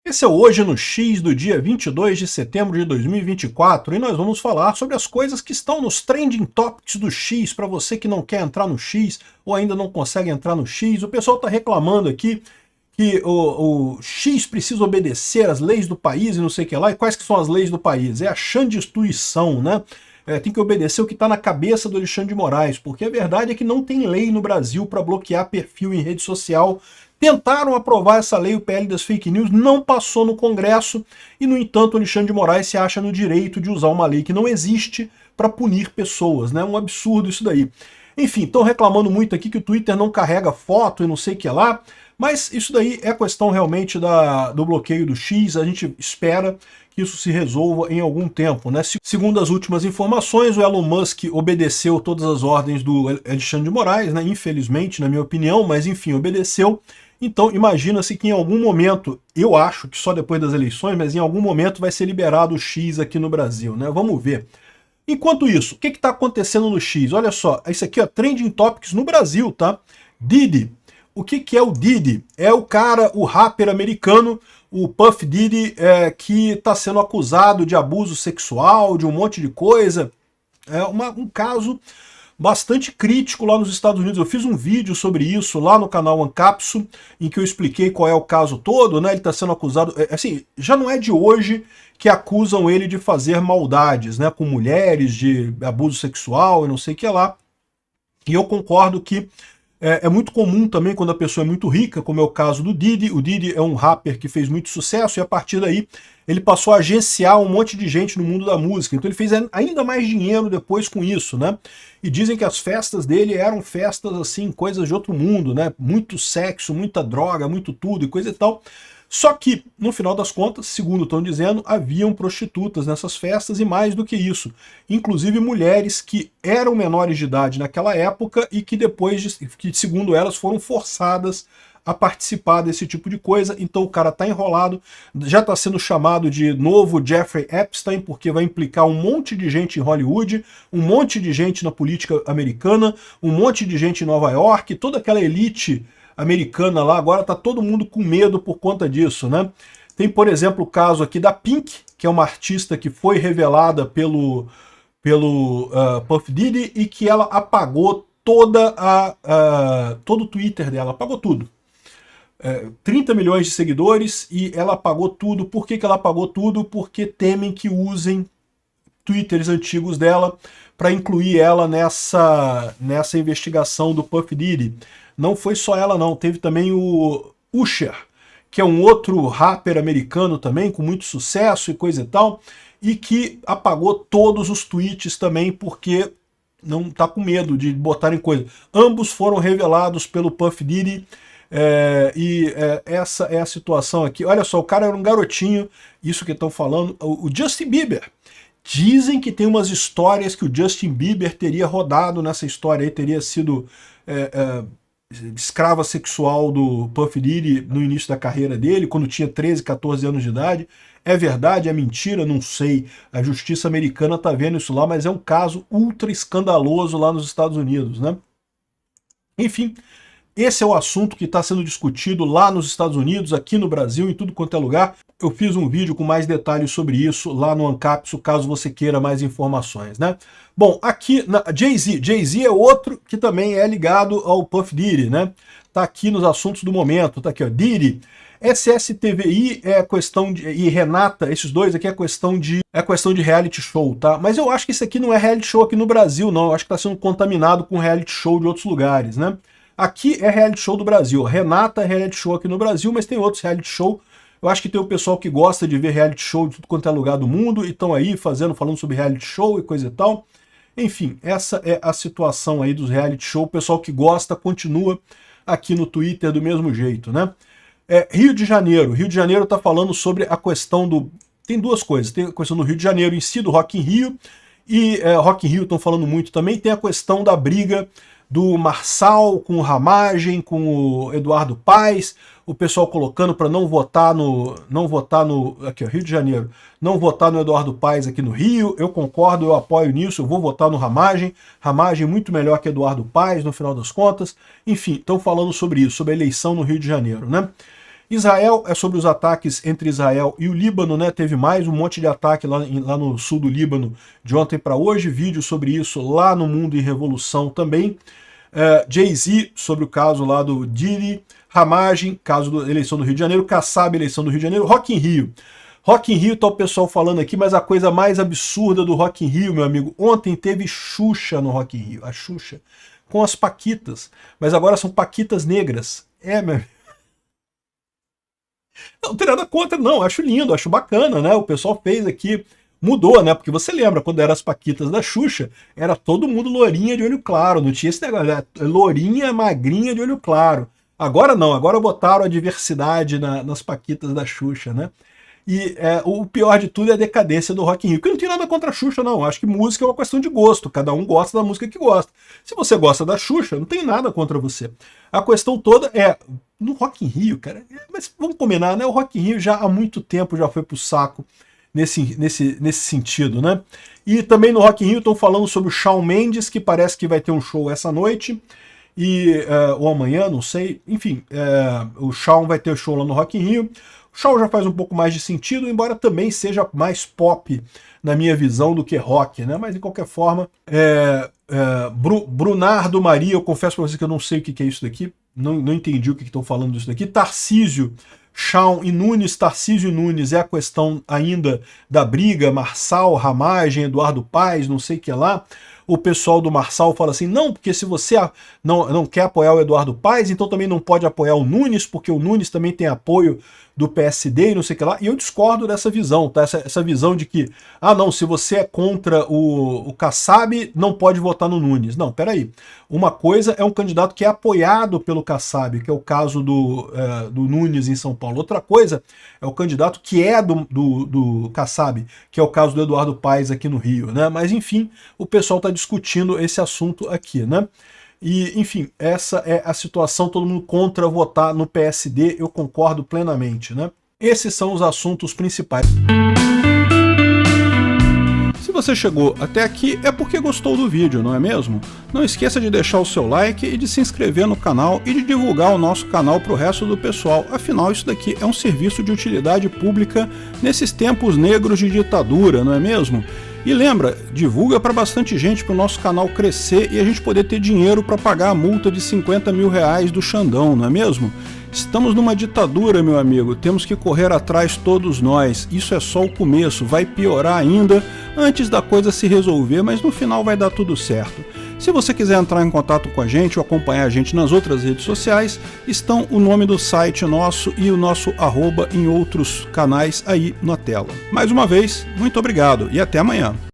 Esse é o Hoje no X do dia 22 de setembro de 2024 e nós vamos falar sobre as coisas que estão nos Trending Topics do X para você que não quer entrar no X ou ainda não consegue entrar no X. O pessoal está reclamando aqui que o X precisa obedecer às leis do país e não sei o que lá. E quais que são as leis do país? É a Xandistituição, né? Tem que obedecer o que está na cabeça do Alexandre de Moraes, porque a verdade é que não tem lei no Brasil para bloquear perfil em rede social. Tentaram aprovar essa lei, o PL das fake news, não passou no Congresso e, no entanto, o Alexandre de Moraes se acha no direito de usar uma lei que não existe para punir pessoas, né? Um absurdo isso daí. Enfim, estão reclamando muito aqui que o Twitter não carrega foto e não sei o que lá, mas isso daí é questão realmente do bloqueio do X, a gente espera que isso se resolva em algum tempo, né? Segundo as últimas informações, o Elon Musk obedeceu todas as ordens do Alexandre de Moraes, né? Infelizmente, na minha opinião, mas enfim, obedeceu. Então, imagina-se que em algum momento, eu acho que só depois das eleições, mas em algum momento vai ser liberado o X aqui no Brasil, né? Vamos ver. Enquanto isso, o que está acontecendo no X? Olha só, isso aqui é Trending Topics no Brasil, tá? Diddy. O que é o Diddy? É o cara, o rapper americano, o Puff Diddy, que está sendo acusado de abuso sexual, de um monte de coisa. É um caso bastante crítico lá nos Estados Unidos. Eu fiz um vídeo sobre isso lá no canal Ancapsu, em que eu expliquei qual é o caso todo, né? Ele está sendo acusado, assim, já não é de hoje que acusam ele de fazer maldades, né? Com mulheres, de abuso sexual e não sei o que lá. E eu concordo que é muito comum também quando a pessoa é muito rica, como é o caso do Diddy. O Diddy é um rapper que fez muito sucesso e a partir daí ele passou a agenciar um monte de gente no mundo da música. Então ele fez ainda mais dinheiro depois com isso, né? E dizem que as festas dele eram festas assim, coisas de outro mundo, né? Muito sexo, muita droga, muito tudo e coisa e tal. Só que, no final das contas, segundo estão dizendo, haviam prostitutas nessas festas e mais do que isso. Inclusive mulheres que eram menores de idade naquela época e que depois, que segundo elas, foram forçadas a participar desse tipo de coisa. Então o cara está enrolado, já está sendo chamado de novo Jeffrey Epstein, porque vai implicar um monte de gente em Hollywood, um monte de gente na política americana, um monte de gente em Nova York, toda aquela elite americana lá, agora tá todo mundo com medo por conta disso, né? Tem, por exemplo, o caso aqui da Pink, que é uma artista que foi revelada pelo Puff Diddy e que ela apagou todo o Twitter dela, apagou tudo. 30 milhões de seguidores e ela apagou tudo. Por que ela apagou tudo? Porque temem que usem Twitters antigos dela para incluir ela nessa investigação do Puff Diddy. Não foi só ela não, teve também o Usher, que é um outro rapper americano também, com muito sucesso e coisa e tal, e que apagou todos os tweets também, porque não tá com medo de botarem coisa. Ambos foram revelados pelo Puff Diddy, essa é a situação aqui. Olha só, o cara era um garotinho, isso que estão falando, o Justin Bieber. Dizem que tem umas histórias que o Justin Bieber teria rodado nessa história aí, teria sido escrava sexual do Puff Diddy no início da carreira dele, quando tinha 13, 14 anos de idade. É verdade? É mentira? Não sei. A justiça americana está vendo isso lá, mas é um caso ultra escandaloso lá nos Estados Unidos, né? Enfim, esse é o assunto que está sendo discutido lá nos Estados Unidos, aqui no Brasil, em tudo quanto é lugar. Eu fiz um vídeo com mais detalhes sobre isso lá no Ancapsu, caso você queira mais informações, né? Bom, aqui, Jay-Z é outro que também é ligado ao Puff Diddy, né? Tá aqui nos assuntos do momento, tá aqui, ó, Diddy. SSTVI é questão de... e Renata, esses dois aqui é questão de reality show, tá? Mas eu acho que isso aqui não é reality show aqui no Brasil, não. Eu acho que tá sendo contaminado com reality show de outros lugares, né? Aqui é reality show do Brasil. Renata é reality show aqui no Brasil, mas tem outros reality show. Eu acho que tem o pessoal que gosta de ver reality show de tudo quanto é lugar do mundo e estão aí falando sobre reality show e coisa e tal. Enfim, essa é a situação aí dos reality show. O pessoal que gosta continua aqui no Twitter do mesmo jeito, né? Rio de Janeiro. Rio de Janeiro está falando sobre a questão do... Tem duas coisas. Tem a questão do Rio de Janeiro em si, do Rock in Rio. E Rock in Rio estão falando muito também. Tem a questão da briga do Marçal com o Ramagem, com o Eduardo Paes, o pessoal colocando para não votar no aqui, ó, Rio de Janeiro, não votar no Eduardo Paes aqui no Rio. Eu concordo, eu apoio nisso, eu vou votar no Ramagem. Ramagem muito melhor que Eduardo Paes, no final das contas. Enfim, estão falando sobre isso, sobre a eleição no Rio de Janeiro, né? Israel é sobre os ataques entre Israel e o Líbano, né? Teve mais um monte de ataque lá no sul do Líbano de ontem para hoje, vídeo sobre isso lá no Mundo em Revolução também. Jay-Z, sobre o caso lá do Diddy, Ramagem, caso da eleição do Rio de Janeiro, Kassab, eleição do Rio de Janeiro, Rock in Rio. Rock in Rio, tá o pessoal falando aqui, mas a coisa mais absurda do Rock in Rio, meu amigo, ontem teve Xuxa no Rock in Rio, a Xuxa, com as paquitas, mas agora são paquitas negras. Meu amigo. Não tem nada contra, não, acho lindo, acho bacana, né? O pessoal fez aqui, mudou, né? Porque você lembra, quando eram as paquitas da Xuxa, era todo mundo lourinha de olho claro, não tinha esse negócio, lourinha, magrinha de olho claro. Agora não, agora botaram a diversidade nas paquitas da Xuxa, né? E o pior de tudo é a decadência do Rock in Rio, que eu não tenho nada contra a Xuxa, não. Acho que música é uma questão de gosto, cada um gosta da música que gosta. Se você gosta da Xuxa, não tem nada contra você. A questão toda no Rock in Rio, cara, mas vamos combinar, né? O Rock in Rio já há muito tempo já foi pro saco nesse sentido, né? E também no Rock in Rio estão falando sobre o Shawn Mendes, que parece que vai ter um show essa noite, ou amanhã, não sei. Enfim, o Shawn vai ter o show lá no Rock in Rio. O Shawn já faz um pouco mais de sentido, embora também seja mais pop na minha visão do que rock, né? Mas de qualquer forma, Brunardo Maria, eu confesso para vocês que eu não sei o que é isso daqui, não entendi o que estão falando disso daqui. Tarcísio, Shawn e Nunes, Tarcísio e Nunes é a questão ainda da briga, Marçal, Ramagem, Eduardo Paes, não sei o que lá. O pessoal do Marçal fala assim, não, porque se você não quer apoiar o Eduardo Paes, então também não pode apoiar o Nunes, porque o Nunes também tem apoio do PSD e não sei o que lá, e eu discordo dessa visão, tá? Essa visão de que, não, se você é contra o Kassab, não pode votar no Nunes. Não, peraí. Uma coisa é um candidato que é apoiado pelo Kassab, que é o caso do Nunes em São Paulo. Outra coisa é o candidato que é do Kassab, que é o caso do Eduardo Paes aqui no Rio, né? Mas enfim, o pessoal está discutindo esse assunto aqui, né? E, enfim, essa é a situação, todo mundo contra votar no PSD, eu concordo plenamente, né? Esses são os assuntos principais. Se você chegou até aqui é porque gostou do vídeo, não é mesmo? Não esqueça de deixar o seu like e de se inscrever no canal e de divulgar o nosso canal para o resto do pessoal, afinal isso daqui é um serviço de utilidade pública nesses tempos negros de ditadura, não é mesmo? E lembra, divulga para bastante gente para o nosso canal crescer e a gente poder ter dinheiro para pagar a multa de 50 mil reais do Xandão, não é mesmo? Estamos numa ditadura, meu amigo, temos que correr atrás todos nós, isso é só o começo, vai piorar ainda antes da coisa se resolver, mas no final vai dar tudo certo. Se você quiser entrar em contato com a gente ou acompanhar a gente nas outras redes sociais, estão o nome do site nosso e o nosso @ em outros canais aí na tela. Mais uma vez, muito obrigado e até amanhã.